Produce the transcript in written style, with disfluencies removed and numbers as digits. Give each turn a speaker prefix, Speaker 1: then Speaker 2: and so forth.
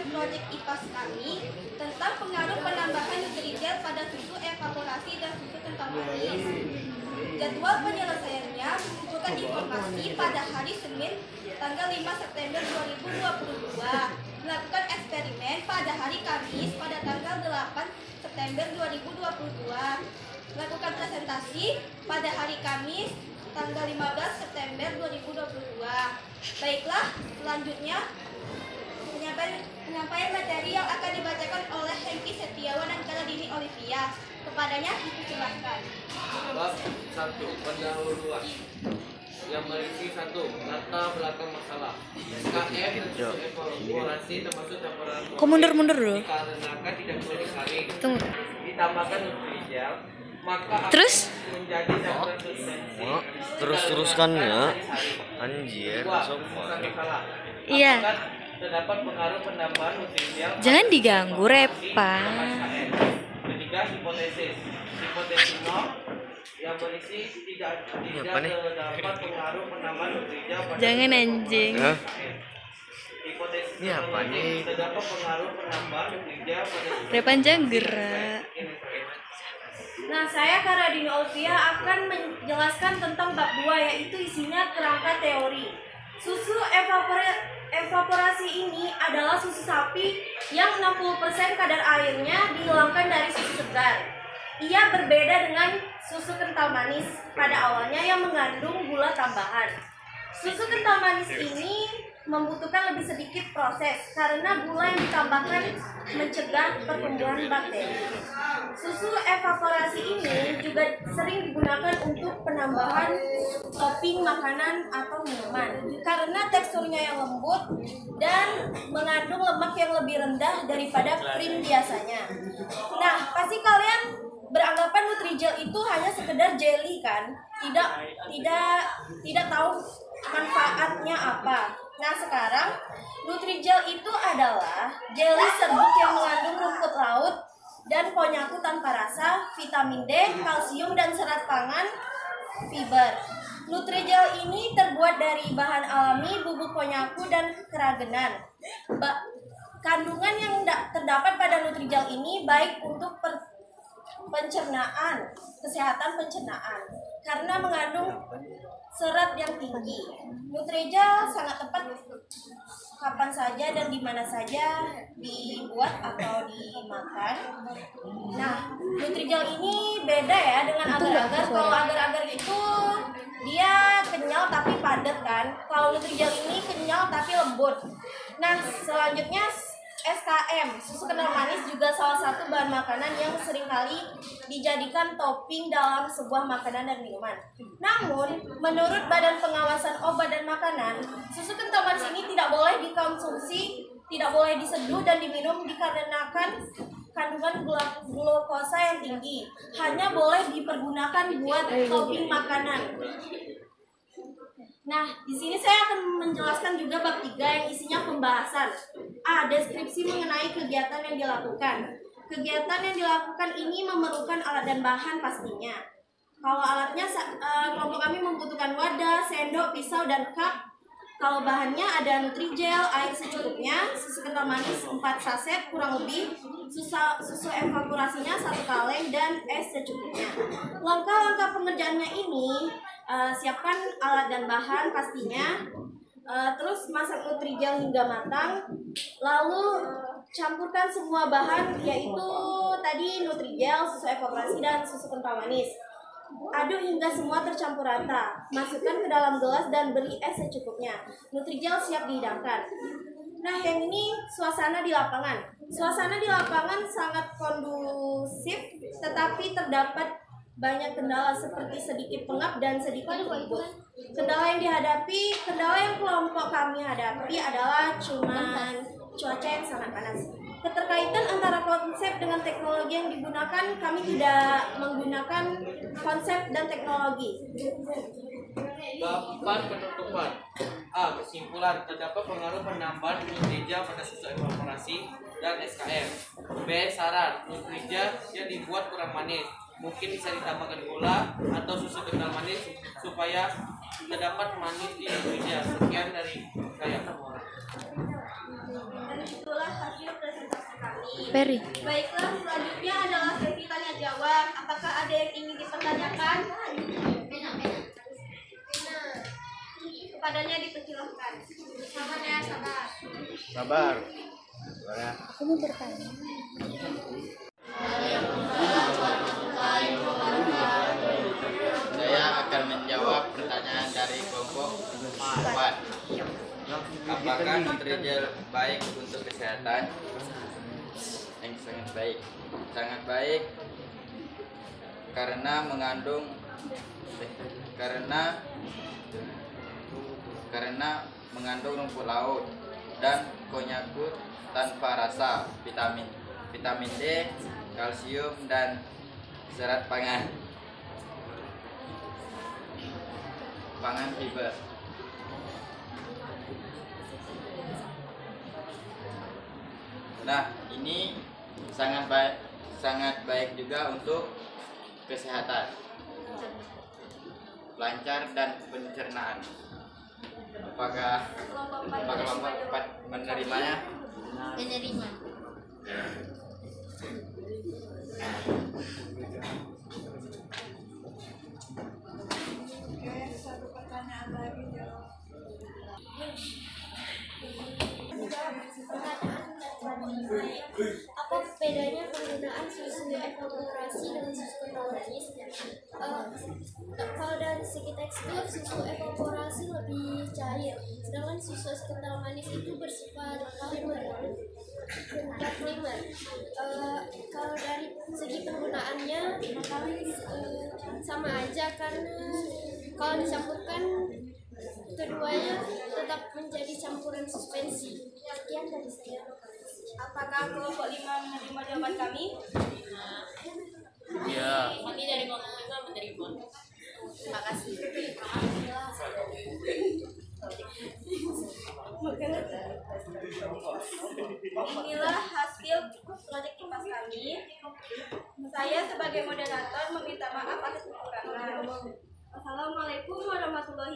Speaker 1: melakukan proyek IPAS kami tentang pengaruh penambahan nutrijel pada susu evaporasi dan susu kental manis. Jadwal penyelesaiannya bukan informasi pada hari Senin tanggal 5 September 2022, melakukan eksperimen pada hari Kamis pada tanggal 8 September 2022, melakukan presentasi pada hari Kamis tanggal 15 September 2022. Baiklah, selanjutnya penyampaian materi yang akan dibacakan oleh Hengki Setiawan dan Kaladini Olivia. Kepadanya dipersilakan.
Speaker 2: Bab 1. Pendahuluan. Yang berisi 1. Latar belakang masalah. SKM evaluasi termasuk campuran
Speaker 3: mundur dulu.
Speaker 2: dikarenakan tidak boleh disaring.
Speaker 3: Tunggu.
Speaker 2: Ditambahkan nutrijel, maka
Speaker 3: Terus?
Speaker 2: akan menjadi campuran substansi.
Speaker 4: Terus-teruskan ya. Anjir,
Speaker 2: Dua,
Speaker 4: sopan.
Speaker 2: masalah.
Speaker 3: Iya.
Speaker 2: Apakah terdapat pengaruh penambahan nutrijel?
Speaker 3: Jangan diganggu, Repa.
Speaker 2: Ketiga, hipotesis. Hipotesis 0 yang berisi tidak
Speaker 4: apa nih?
Speaker 2: terdapat pengaruh penambahan nutrijel pada
Speaker 3: Jangan anjing.
Speaker 4: Hah?
Speaker 2: hipotesis
Speaker 4: Ini apa nih?
Speaker 2: terdapat pengaruh penambahan nutrijel pada
Speaker 3: Repan jangan gerak.
Speaker 1: Nah, saya Karadini Olivia akan menjelaskan tentang bab 2, yaitu isinya kerangka teori. Susu evaporasi ini adalah susu sapi yang 60% kadar airnya dihilangkan dari susu segar. Ia berbeda dengan susu kental manis pada awalnya yang mengandung gula tambahan. Susu kental manis ini membutuhkan lebih sedikit proses karena gula yang ditambahkan mencegah pertumbuhan bakteri. Susu evaporasi ini juga sering digunakan untuk penambahan topping makanan atau minuman karena teksturnya yang lembut dan mengandung lemak yang lebih rendah daripada krim biasanya. Nah, pasti kalian beranggapan nutrijel itu hanya sekedar jelly kan? Tidak tahu manfaatnya apa. Nah, sekarang nutrijel itu adalah jelly serbuk yang mengandung rumput laut dan konyaku tanpa rasa, vitamin D, kalsium dan serat pangan, fiber. Nutrijel ini terbuat dari bahan alami, bubuk konyaku dan keragenan. Kandungan yang terdapat pada nutrijel ini baik untuk pencernaan, kesehatan pencernaan karena mengandung serat yang tinggi. Nutrijel sangat tepat kapan saja dan di mana saja dibuat atau dimakan. Nah, nutrijel ini beda ya dengan agar-agar. Kalau agar-agar itu dia kenyal tapi padat kan. Kalau nutrijel ini kenyal tapi lembut. Nah, selanjutnya SKM, susu kental manis juga salah satu bahan makanan yang seringkali dijadikan topping dalam sebuah makanan dan minuman. Namun, menurut Badan Pengawasan Obat dan Makanan, susu kental manis ini tidak boleh dikonsumsi, tidak boleh diseduh dan diminum dikarenakan kandungan glukosa yang tinggi. Hanya boleh dipergunakan buat topping makanan. Nah, di sini saya akan menjelaskan juga bab 3 yang isinya pembahasan. Deskripsi mengenai kegiatan yang dilakukan. Kegiatan yang dilakukan ini memerlukan alat dan bahan pastinya. Kalau alatnya, kelompok kami membutuhkan wadah, sendok, pisau, dan cup. Kalau bahannya ada nutrijel, air secukupnya, susu kental manis 4 saset kurang lebih, susu evaporasinya 1 kaleng, dan es secukupnya. Langkah-langkah pengerjaannya ini, siapkan alat dan bahan pastinya, terus masak nutrijel hingga matang, lalu campurkan semua bahan yaitu tadi nutrijel, susu evaporasi, dan susu kental manis. Aduk hingga semua tercampur rata. Masukkan ke dalam gelas dan beri es secukupnya. Nutrijel siap dihidangkan. Nah, yang ini suasana di lapangan. Suasana di lapangan sangat kondusif, tetapi terdapat banyak kendala seperti sedikit pengap dan sedikit lembut. Kendala yang kelompok kami hadapi adalah cuman cuaca yang sangat panas. Keterkaitan antara konsep dengan teknologi yang digunakan, kami tidak menggunakan konsep dan teknologi.
Speaker 2: Bab 4 penutupan. A. Kesimpulan, terdapat pengaruh penambahan nutrijel pada susu evaporasi dan SKM. B. Saran, nutrijel yang dibuat kurang manis, mungkin bisa ditambahkan gula atau susu kental manis supaya terdapat manis di nutrijel. Sekian dari saya.
Speaker 1: Dan itulah
Speaker 3: Peri.
Speaker 1: Baiklah, selanjutnya adalah sesi tanya jawab. Apakah ada yang ingin dipertanyakan? Kepadanya dipersilahkan. Sabar ya, sabar.
Speaker 4: Sabar.
Speaker 3: Aku mau bertanya.
Speaker 5: Saya akan menjawab pertanyaan dari kelompok 4. Apakah nutrijel baik untuk kesehatan? Yang sangat baik. Sangat baik karena mengandung rumput laut dan konyakut tanpa rasa, vitamin D, kalsium dan serat pangan fiber. Nah, ini sangat baik juga untuk kesehatan, lancar dan pencernaan. Apakah kelompok 4 menerimanya?
Speaker 1: Menerima. Satu pertanyaan lagi jawab. Apa bedanya penggunaan susu evaporasi dengan susu kental manis? Kalau dari segi tekstur, susu evaporasi lebih cair, sedangkan susu kental manis itu bersifat polimer. Kalau dari segi penggunaannya sama aja, karena kalau dicampurkan keduanya tetap menjadi campuran suspensi. Sekian dari saya. Apakah kelompok 5 menerima jawaban kami?
Speaker 4: Iya.
Speaker 1: Kami dari kelompok 5 menerima. Terima kasih. Inilah hasil proyek kipas kami. Saya sebagai moderator meminta maaf atas kekurangan. Assalamualaikum warahmatullahi